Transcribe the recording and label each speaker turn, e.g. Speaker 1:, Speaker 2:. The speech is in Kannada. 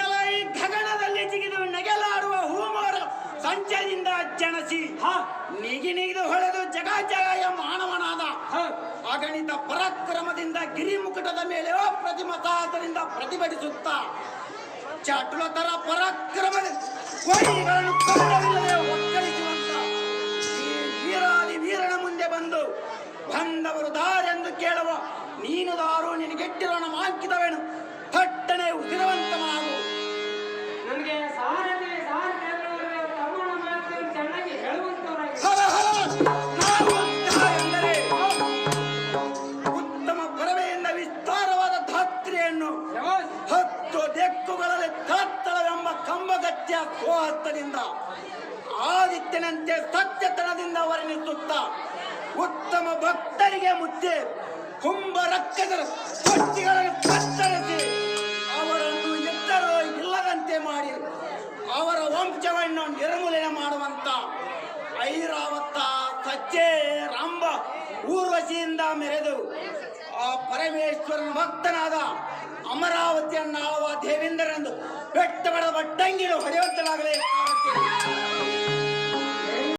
Speaker 1: ಎಲ್ಲ ಈ ಗಗನದಲ್ಲಿ ಜಿಗಿದು ನೆಗೆಲಾಡುವ ಹೂಮೋರ ಸಂಚದಿಂದ ಜನಸಿ ನಿಗಿದು ಹೊಳೆದು ಜಗ ಜಗ ಮಾನವನಾದ ಅಗಣಿತ ಪರಾಕ್ರಮದಿಂದ ಗಿರಿಮುಕುಟದ ಮೇಲೆ ಪ್ರತಿಮತಾತರಿಂದ ಪ್ರತಿಭಟಿಸುತ್ತ ಚಟುಲತರ ಪರಾಕ್ರಮದ ವೈರಿಗಳನ್ನು ಒಕ್ಕಲಿಸುವಂತ ಈ ವೀರಾದಿ ವೀರನ ಮುಂದೆ ಬಂದವರು ದಾರೆಂದು ಕೇಳುವ ನೀನು ದಾರು ನಿನಗೆಟ್ಟಿರೋಣ ಮಾಂಕಿತವೇನು ಥಟ್ಟನೆ ಉಸಿರವಂತನಾಗು.
Speaker 2: ನನಗೆ ಚೆನ್ನಾಗಿ
Speaker 1: ಎಂದರೆ ಉತ್ತಮ ಪರವೆಯಿಂದ ವಿಸ್ತಾರವಾದ ಧಾತ್ರಿಯನ್ನು 10 ದಿಕ್ಕುಗಳಲ್ಲಿ ತತ್ತಳವೆಂಬ ಕಂಬಗತ್ಯ ಸೋಹತ್ತದಿಂದ ಆದಿತ್ಯನಂತೆ ಸತ್ಯತನದಿಂದ ವರ್ಣಿಸುತ್ತ ಉತ್ತಮ ಭಕ್ತರಿಗೆ ಮುದ್ದೆ ಕುಂಭ ರಕ್ಕಸರ ಪಟ್ಟಿಗಳನ್ನು ಕತ್ತರಿಸಿ ಅವರನ್ನು ಎತ್ತರೋ ಇಲ್ಲದಂತೆ ಮಾಡಿ ಅವರ ವಂಶವನ್ನು ನಿರ್ಮೂಲನೆ ಮಾಡುವಂತ ಐರಾವತ ಸಜ್ಜೆ ರಂಭ ಊರ್ವಶಿಯಿಂದ ಮೆರೆದು ಆ ಪರಮೇಶ್ವರನ ಭಕ್ತನಾದ ಅಮರಾವತಿಯನ್ನಾಳುವ ದೇವೇಂದ್ರನೆಂದು ಬೆಟ್ಟ ಬಡದ ಬಟ್ಟಂಗಿಲು ಹೊಡೆಯುವಂತಲಾಗಲೇ